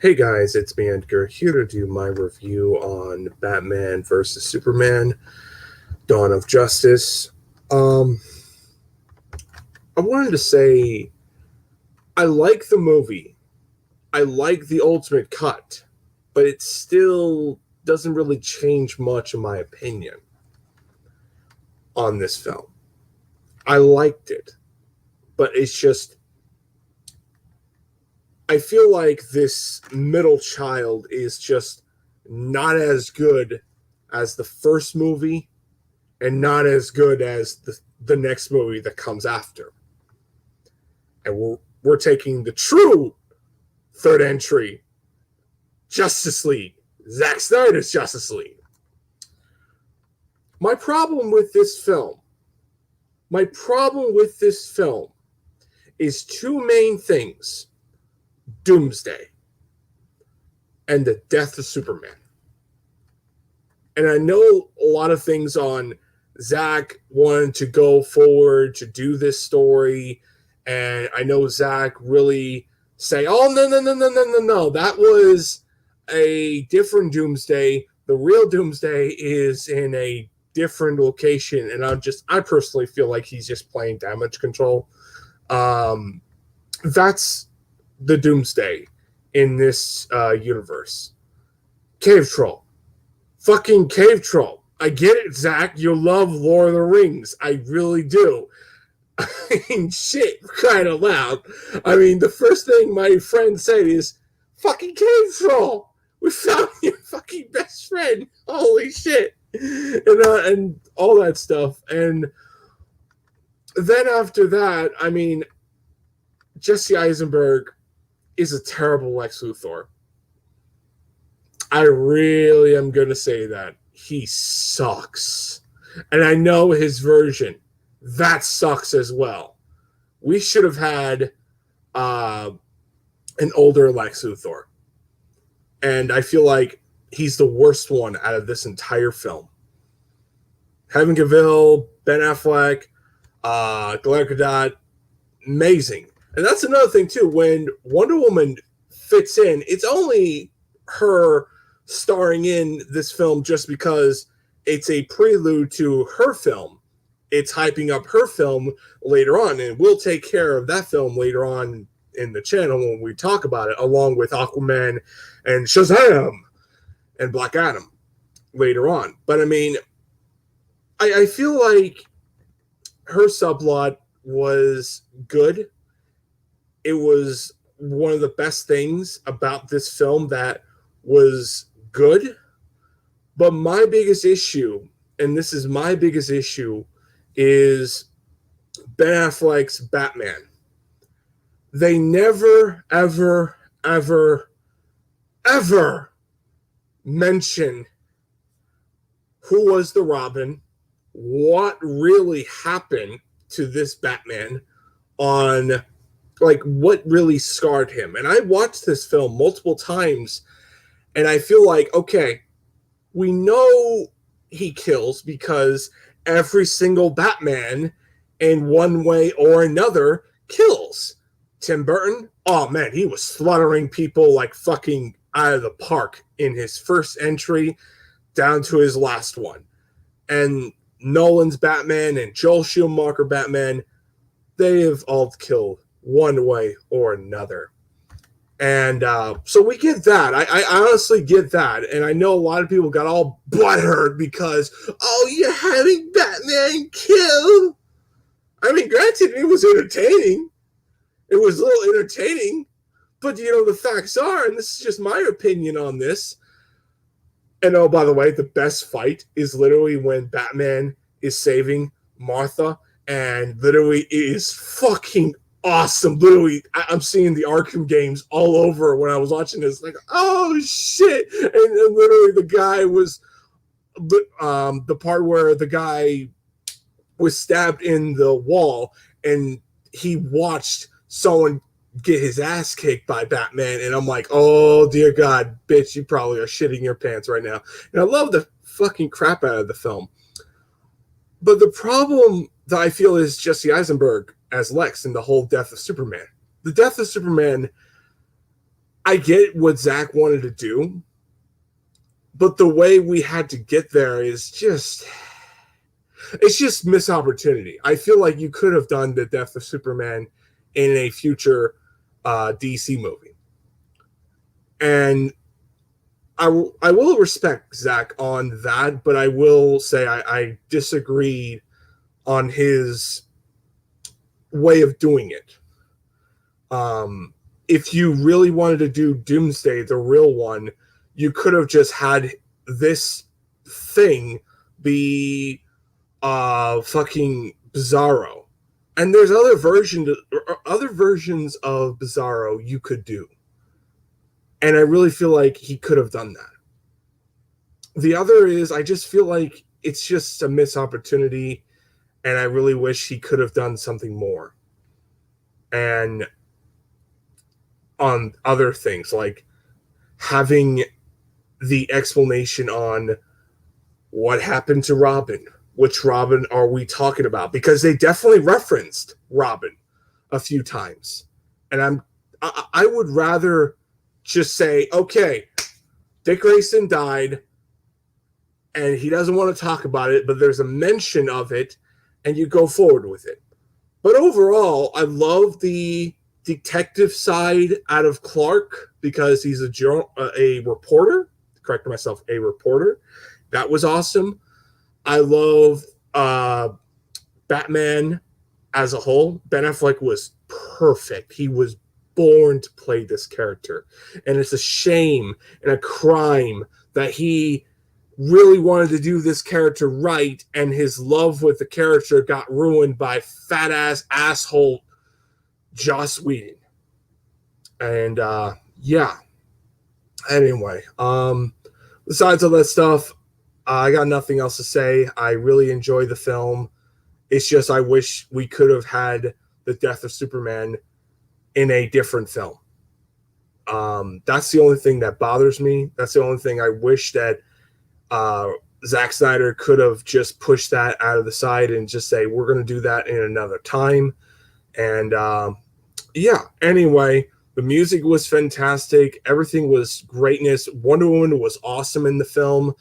Hey guys, it's me Edgar here to do my review on Batman vs Superman: Dawn of Justice. Um, I wanted to say I like the movie. I like the ultimate cut, but it still doesn't really change much in my opinion on this film. I liked it, but it's just I feel like this middle child is just not as good as the first movie and not as good as the next movie that comes after. And we're taking the true third entry, Justice League, Zack Snyder's Justice League. My problem with this film, my problem with this film is two main things: Doomsday and the death of Superman. And I know a lot of things on Zack wanted to go forward to do this story, and I know Zack really say, "Oh no, that was a different Doomsday. The real Doomsday is in a different location." And I personally feel like he's just playing damage control. Um, that's the Doomsday in this universe. Cave Troll, fucking Cave Troll. I get it, Zack. You love Lord of the Rings. I really do. I mean, shit, kind of loud. I mean, the first thing my friend said is, fucking Cave Troll. We found your fucking best friend. Holy shit. And all that stuff. And then after that, I mean, Jesse Eisenberg is a terrible Lex Luthor. I really am going to say that. He sucks. And I know his version. That sucks as well. We should have had an older Lex Luthor. And I feel like he's the worst one out of this entire film. Henry Cavill, Ben Affleck, Gal Gadot, amazing. And that's another thing too. When Wonder Woman fits in, it's only her starring in this film just because it's a prelude to her film. It's hyping up her film later on, and we'll take care of that film later on in the channel when we talk about it, along with Aquaman and Shazam and Black Adam later on. But I mean, I feel like her subplot was good. It was one of the best things about this film that was good. But my biggest issue, and this is my biggest issue, is Ben Affleck's Batman. They never, ever, ever, ever mention who was the Robin, what really happened to this Batman, on like what really scarred him. And I watched this film multiple times, and I feel like, okay, we know he kills because every single Batman in one way or another kills. Tim Burton, oh man, he was slaughtering people like fucking out of the park in his first entry down to his last one. And Nolan's Batman and Joel Schumacher Batman, they have all killed one way or another. And so we get that. I honestly get that. And I know a lot of people got all butthurt because, oh, you're having Batman kill. I mean, granted, it was entertaining. It was a little entertaining. But, you know, the facts are, and this is just my opinion on this. And oh, by the way, the best fight is literally when Batman is saving Martha, and literally it is fucking awesome. Literally, I'm seeing the Arkham games all over when I was watching this. Like, oh shit! And literally, the guy was the part where the guy was stabbed in the wall, and he watched someone get his ass kicked by Batman, and I'm like, oh dear God, bitch, you probably are shitting your pants right now. And I love the fucking crap out of the film. But the problem that I feel is Jesse Eisenberg as Lex in the whole Death of Superman. The Death of Superman, I get what Zack wanted to do, but the way we had to get there is just, it's just missed opportunity. I feel like you could have done the death of Superman in a future DC movie. And I will respect Zack on that, but I will say I disagreed on his way of doing it. If you really wanted to do Doomsday, the real one, you could have just had this thing be fucking Bizarro. And there's other versions of Bizarro you could do. And I really feel like he could have done that. The other is, I just feel like it's just a missed opportunity, and I really wish he could have done something more. And on other things, like having the explanation on what happened to Robin, which Robin are we talking about? Because they definitely referenced Robin a few times. And I would rather just say, okay, Dick Grayson died and he doesn't want to talk about it, but there's a mention of it and you go forward with it. But overall, I love the detective side out of Clark because he's a reporter. Correct myself, a reporter. That was awesome. I love Batman as a whole. Ben Affleck was perfect. He was born to play this character. And it's a shame and a crime that he really wanted to do this character right, and his love with the character got ruined by fat ass asshole Joss Whedon. And yeah. Anyway, besides all that stuff, I got nothing else to say. I really enjoy the film. It's just I wish we could have had the death of Superman in a different film. That's the only thing that bothers me. That's the only thing I wish that Zack Snyder could have just pushed that out of the side and just say, we're going to do that in another time. And yeah, anyway, the music was fantastic. Everything was greatness. Wonder Woman was awesome in the film.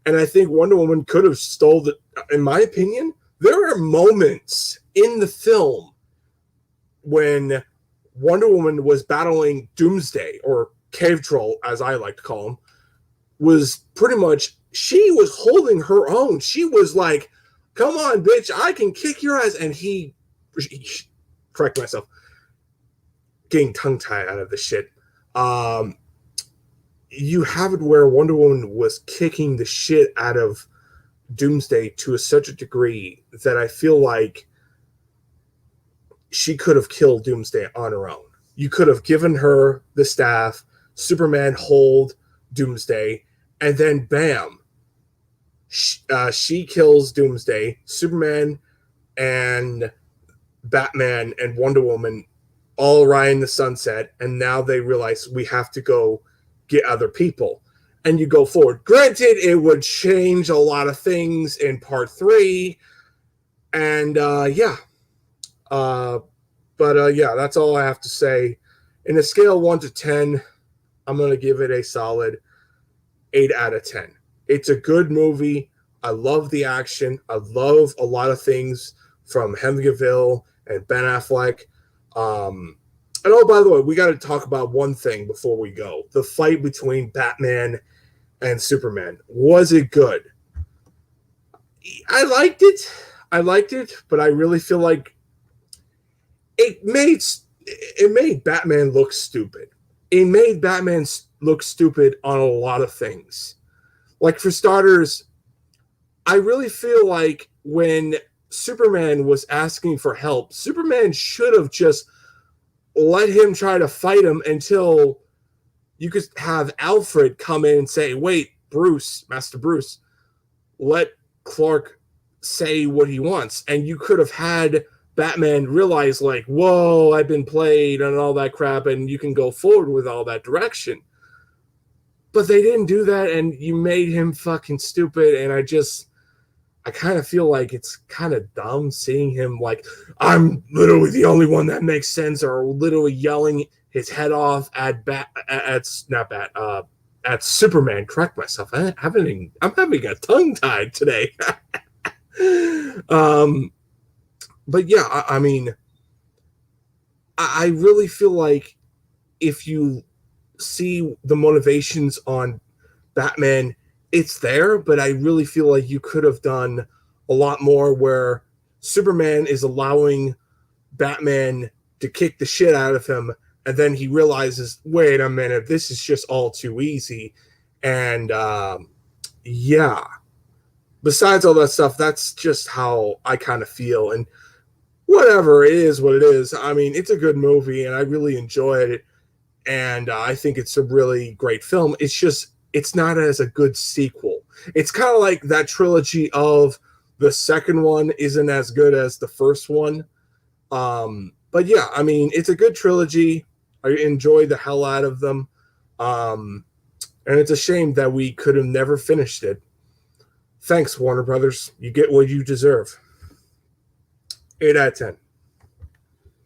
And I think Wonder Woman could have stole the, in my opinion, there are moments in the film when Wonder Woman was battling Doomsday, or Cave Troll, as I like to call him, was pretty much, she was holding her own. She was like, come on, bitch, I can kick your ass. And correct myself, getting tongue-tied out of the shit. You have it where Wonder Woman was kicking the shit out of Doomsday to such a degree that I feel like she could have killed Doomsday on her own. You could have given her the staff, Superman hold Doomsday, and then bam, she kills Doomsday. Superman and Batman and Wonder Woman all ride in the sunset, and now they realize we have to go get other people. And you go forward. Granted, it would change a lot of things in part 3. And yeah. But yeah, that's all I have to say. In a scale of 1 to 10, I'm going to give it a solid 8 out of 10. It's a good movie. I love the action. I love a lot of things from Henry Cavill and Ben Affleck. And oh, by the way, we got to talk about one thing before we go. The fight between Batman and Superman. Was it good? I liked it, but I really feel like it made Batman look stupid. It made Batman look stupid on a lot of things. Like, for starters, I really feel like when Superman was asking for help, Superman should have just let him try to fight him until you could have Alfred come in and say, wait, Bruce, Master Bruce, let Clark say what he wants. And you could have had Batman realize, like, whoa, I've been played and all that crap, and you can go forward with all that direction. But they didn't do that, and you made him fucking stupid, and I kind of feel like it's kind of dumb seeing him like, I'm literally the only one that makes sense, or literally yelling his head off at Superman. Correct myself. I'm having a tongue tied today. But yeah, I mean, I really feel like if you see the motivations on Batman, it's there, but I really feel like you could have done a lot more where Superman is allowing Batman to kick the shit out of him, and then he realizes, wait a minute, this is just all too easy. And yeah, besides all that stuff, that's just how I kind of feel. And whatever, it is what it is. I mean, it's a good movie, and I really enjoyed it. And I think it's a really great film. It's just, it's not as a good sequel. It's kind of like that trilogy of the second one isn't as good as the first one. But yeah, I mean, it's a good trilogy. I enjoyed the hell out of them. And it's a shame that we could have never finished it. Thanks, Warner Brothers. You get what you deserve. 8 out of 10.